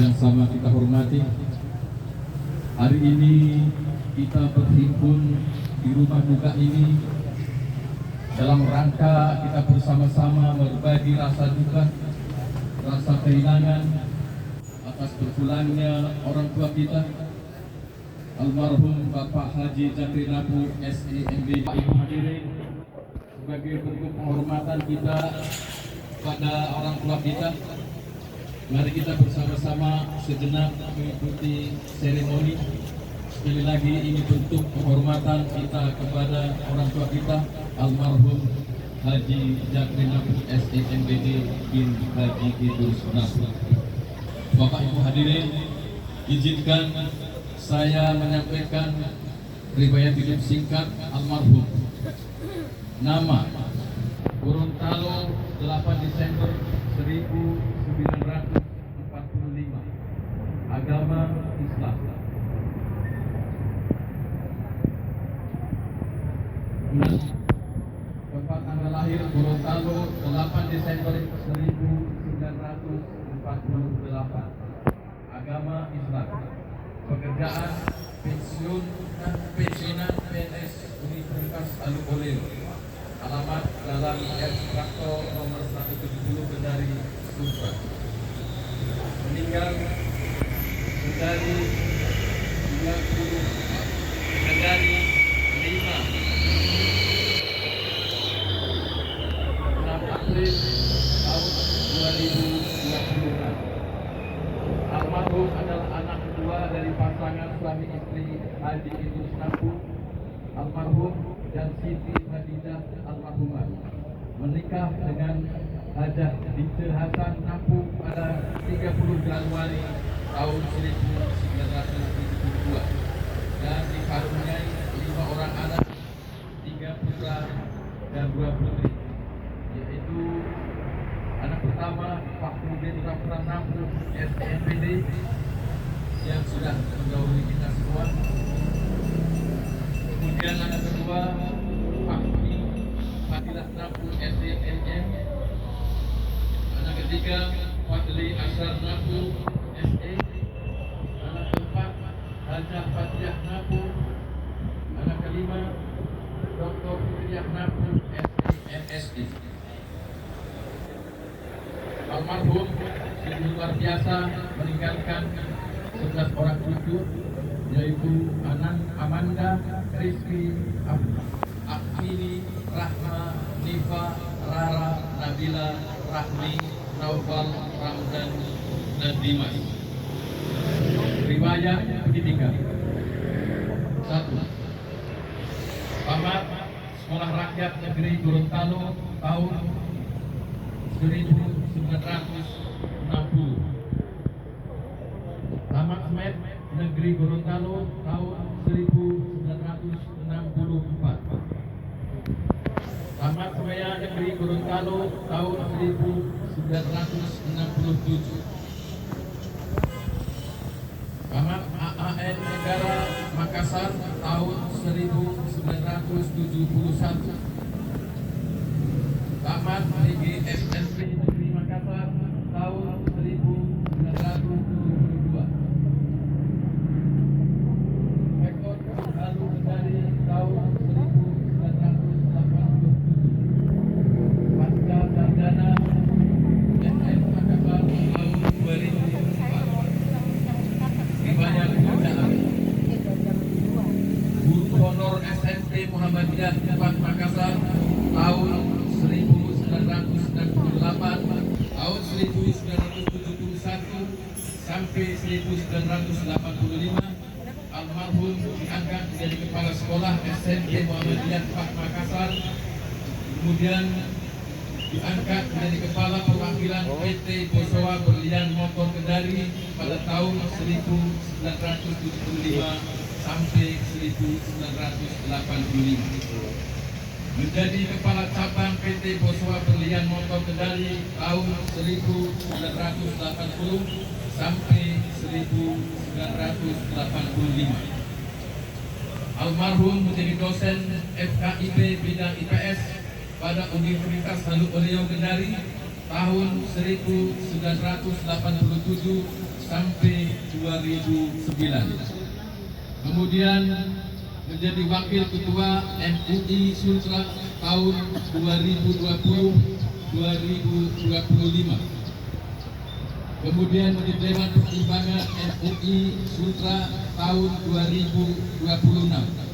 yang sama kita hormati, hari ini kita berhimpun di rumah duka ini dalam rangka kita bersama-sama berbagi rasa duka, rasa kehilangan atas berpulangnya orang tua kita, almarhum Bapak Haji Zakri Napur SIMB. Ibu hadirin, sebagai bentuk penghormatan kita pada orang tua kita, mari kita bersama-sama sejenak mengikuti seremoni. Sekali lagi ini bentuk penghormatan kita kepada orang tua kita, almarhum Haji Zakri Napur SIMBD bin Haji Idrus Napur. Bapak Ibu hadirin, izinkan saya menyampaikan riwayat hidup singkat almarhum. Nama Gorontalo, 8 Desember 1945. Agama Islam. Tempat tanggal lahir Gorontalo, 8 Desember 1948. Agama Islam. Pekerjaan pensiunan PNS Universitas Aluk-Oleo. Alamat dalam ekstraktor nomor 170 Kendari, Sulsel. Meninggal Kendari 6 April tahun 2020. Almarhum adalah anak kedua dari pasangan suami istri Haji Idrus Napur, almarhum, dan Siti Khadidah almarhumah, menikah dengan Hajah Binti Hasan Napur pada 30 Januari tahun 1972 dan dikaruniai 5 orang anak, 3 putra dan 2 putri, yaitu anak pertama Pak Mudin Rafran Napur SIMPD yang sudah mendahului kita semua. Kemudian anak kedua Pak Fadilah Napur SIMM. Anak ketiga Fadli Asrar Napur SE. Anak keempat Hajah Fatiah Napur. Anak kelima Dr. Fitriah Napur SIMSI. Almarhum sungguh luar biasa meninggalkan 11 orang cucu, yaitu Amanda, Rizky, Akmini, Rahma, Nifa, Rara, Nabila, Rahmi, Naufal, Ramdan, dan Dimas. Riwayat pendidikan: 1. Tamat Sekolah Rakyat Negeri Gorontalo tahun 1960. Tamat SMED Negeri Gorontalo tahun 1964. Tamat Semaya Negeri Gorontalo tahun 1967. Tamat AAN Negara Makassar tahun 1971. Tamat PGSNP Negeri Makassar tahun 1972. Rekor lalu dari tahun 1987. Pasca sarjana SM Makassar tahun 2004. Riwayat pekerjaan: Guru Honor SMP Muhammadiyah 4 Makassar tahun 1998, tahun 1971 sampai 1985. Almarhum diangkat menjadi kepala sekolah SMP Muhammadiyah 4 Makassar, kemudian diangkat menjadi kepala perwakilan PT Bosowa Berlian Motor Kendari pada tahun 1975 sampai 1985. Menjadi kepala cabang PT Bosowa Berlian Motor Kendari tahun 1980 sampai 1985. Almarhum menjadi dosen FKIP bidang IPS pada Universitas Aluk-Oleo Kendari tahun 1987 sampai 2009. Kemudian menjadi Wakil Ketua MUI Sultra tahun 2020-2025. Kemudian menjadi Dewan Pertimbangan MUI Sultra tahun 2026.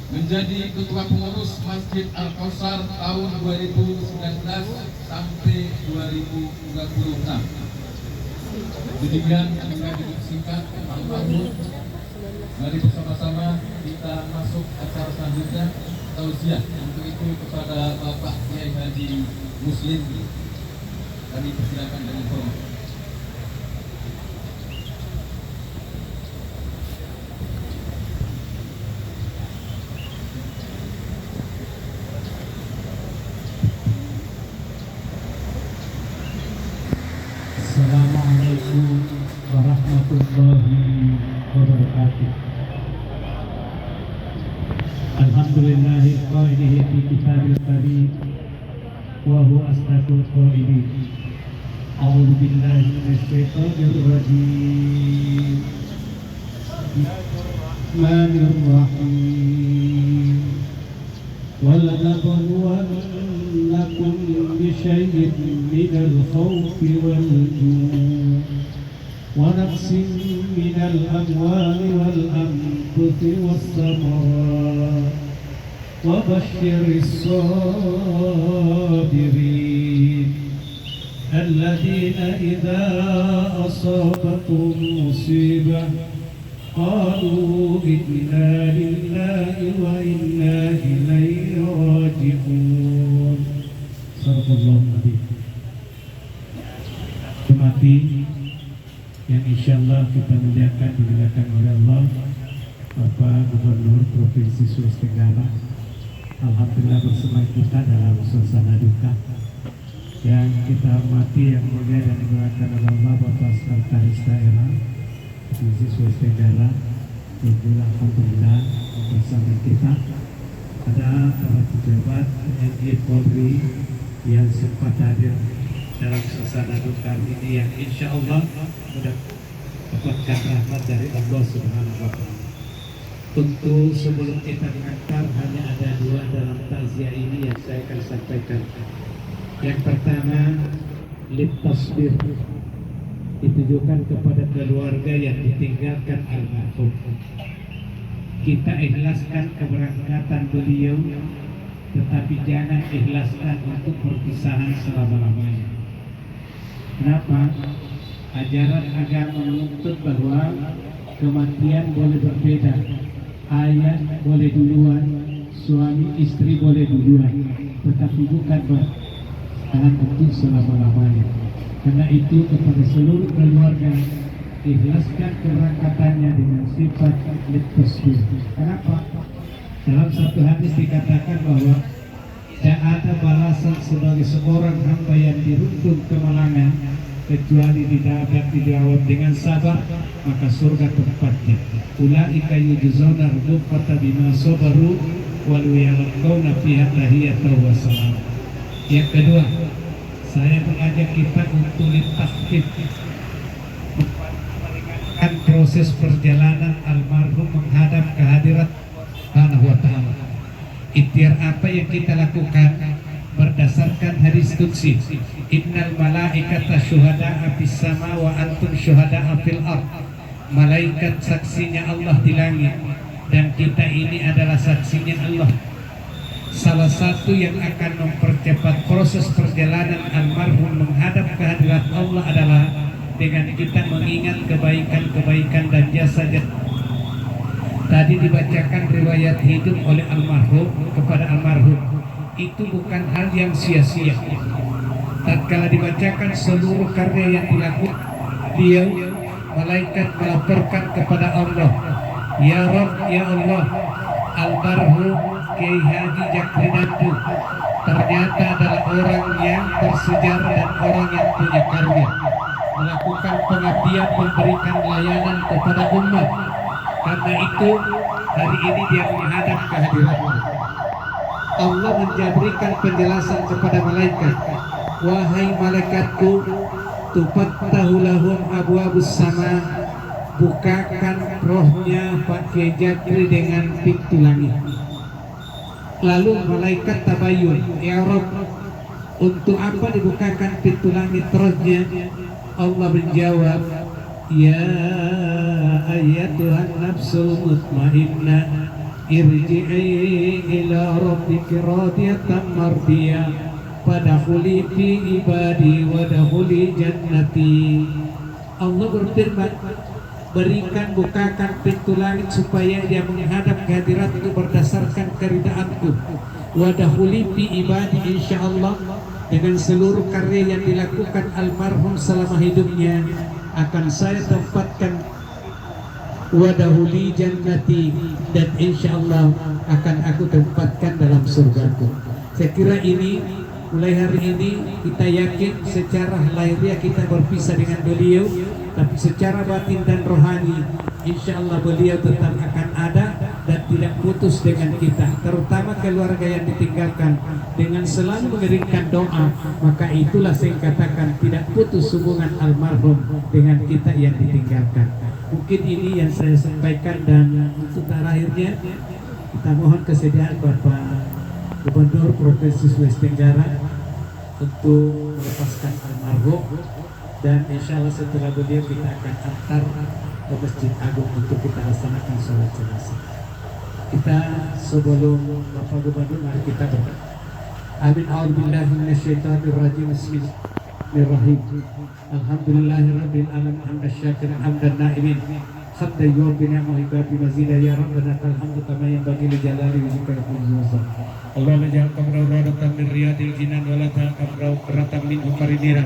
Menjadi Ketua Pengurus Masjid Al-Kausar tahun 2019 sampai 2026. Demikian singkat almarhum. Mari bersama-sama kita masuk acara selanjutnya, tausiah. Untuk itu kepada Bapak Kiai Haji Muslim kami persilakan dengan hormat. Assalamualaikum warahmatullahi wabarakatuh. Alhamdulillahi qailihi fi kitabil karim wa huwa asdaqul qailin. A'udzu billahi minasy syaithanir rajim. Bismillahirrahmanirrahim. وَلَنَبْلُوَنَّكُمْ بِشَيْءٍ مِّنَ الْخَوْفِ وَالْجُوعِ وَنَقْصٍ مِّنَ الْأَمْوَالِ وَالْأَنفُسِ وَالثَّمَرَاتِ وَبَشِّرِ الصَّابِرِينَ الَّذِينَ إِذَا أَصَابَتْهُمْ مُصِيبَةٌ قالوا إنا لله وإنا إليه راجعون. Sadaqallahu adzim. Hormati yang insyaallah kita muliakan dimuliakan oleh Allah, Bapak Gubernur Provinsi Sulawesi Tenggara. Alhamdulillah bersama kita dalam suasana duka. Yang kita hormati yang mulia dan dimuliakan oleh Allah, Bapak Sekretaris Daerah Provinsi Sulawesi Tenggara. Alhamdulillah bersama kita ada para pejabat TNI Polri yang sempat hadir dalam suasana duka ini, yang insya Allah mendapatkan rahmat dari Allah Subhanahu wa Ta'ala. Tentu sebelum kita mengantar, hanya ada dua dalam takziah ini yang saya akan sampaikan. Yang pertama, litasbir, ditujukan kepada keluarga yang ditinggalkan almarhum. Kita ikhlaskan keberangkatan beliau, tetapi jangan ikhlaskan untuk perpisahan selama-lamanya. Kenapa? Ajaran agama menuntut bahwa kematian boleh berbeda. Ayah boleh duluan, suami istri boleh duluan, tetapi bukan bertahan untuk selama-lamanya. Karena itu kepada seluruh keluarga, ikhlaskan keberangkatannya dengan sifat litasbir. Kenapa? Dalam satu hadis dikatakan bahwa tidak ada balasan sebagai seorang hamba yang dirundung kemalangan kecuali dijawab dengan sabar, maka surga tempatnya. Ulaika yujzauna al-ghurfata bima sabaru wa yalqawna fiha tahiyatan wa salam. Yang kedua, saya mengajak kita untuk litasbir, meringankan proses perjalanan almarhum menghadap kehadirat Subhanahu wa Ta'ala. Ikhtiar apa yang kita lakukan berdasarkan hadis qudsi, innal malaikata syuhada'a fis sama wa antum syuhada'a fil ard. Malaikat saksinya Allah di langit dan kita ini adalah saksinya Allah. Salah satu yang akan mempercepat proses perjalanan almarhum menghadap kehadirat Allah adalah dengan kita mengingat kebaikan-kebaikan dan jasa-jasa. Tadi dibacakan riwayat hidup oleh almarhum kepada almarhum. Itu bukan hal yang sia-sia. Tatkala dibacakan seluruh karya yang dilakukan beliau, malaikat melaporkan kepada Allah, ya Rabb, ya Allah, almarhum Kiai Haji Jakrinandu ternyata adalah orang yang bersejarah dan orang yang punya karya, melakukan pengabdian, memberikan layanan kepada umat. Karena itu hari ini dia menghadap kehadiranmu. Allah memberikan penjelasan kepada malaikat, wahai malaikatku, tufattahu lahum abwabus sama, bukakan rohnya pakai jabri dengan pintu langit. Lalu malaikat tabayun, ya Rabb, untuk apa dibukakan pintu langit rohnya? Allah menjawab, ya ayyatuhan nafsul mutmainnah, irji'i ila rabbiki radiyatan mardiyah, fadkhuli fi ibadi wadkhuli jannati. Allah berfirman, berikan, bukakan pintu langit supaya dia menghadap ke hadiratku berdasarkan keridaanku. Wadahuli fi ibadi, insyaallah dengan seluruh karya yang dilakukan almarhum selama hidupnya akan saya tempatkan wadahuli jannati, dan insyaallah akan aku tempatkan dalam surgaku. Saya kira ini mulai hari ini kita yakin secara lahiriah kita berpisah dengan beliau, tapi secara batin dan rohani insyaallah beliau tetap akan ada dan tidak putus dengan kita, terutama keluarga yang ditinggalkan. Dengan selalu mengirimkan doa, maka itulah saya katakan tidak putus hubungan almarhum dengan kita yang ditinggalkan. Mungkin ini yang saya sampaikan, dan untuk terakhirnya kita mohon kesediaan Bapak Gubernur Provinsi Sulawesi Tenggara untuk melepaskan almarhum, dan insya Allah setelah beliau kita akan antar ke Masjid Agung untuk kita laksanakan sholat jenazah. Kita sebelum Bapak Gubernur, mari kita berdoa. Amin. A'udzubillahi minasyaitonirrajim. Bismillahirrahmanirrahim. Alhamdulillahirabbil alamin hamdan syakiran hamdan na'imin hamdan yuwaffi ni'amahu bi mazida ya rabbana alhamdu kama yanbaghi li jalali wajhika wa qudratika. Allahumma ja'al qabra rawdatan min riyadil jinan wa la ta'qabra qaratan min umarinira.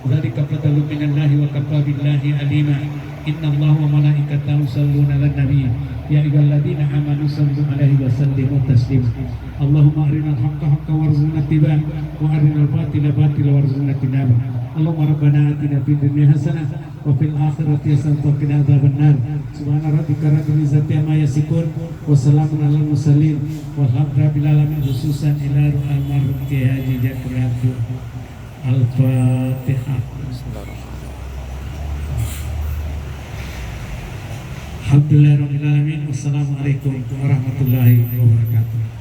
Dzalika fadlun minallahi wa kafa billahi alima. Inna Allaha wa malaikatahu yusholluna 'alan nabiy ya ayyuhalladzina amanu shallu 'alaihi wa sallimu taslima. Allahumma arinal haqqa haqqan warzuqna ittiba'ah wa arinal batila batilan warzuqna ijtinabah. Allahumma rabbana atina fid dunya hasanah wa fil akhirati hasanah wa qina adzabannar. Subhana rabbika rabbil izzati amma yasifun wa salamun alal mursalin walhamdulillahi alamin. Khususan ila almarhum Kiai Haji Jakri Abdul. Al-Fatihah. Alhamdulillahirabbil alamin. Wassalamualaikum warahmatullahi wabarakatuh.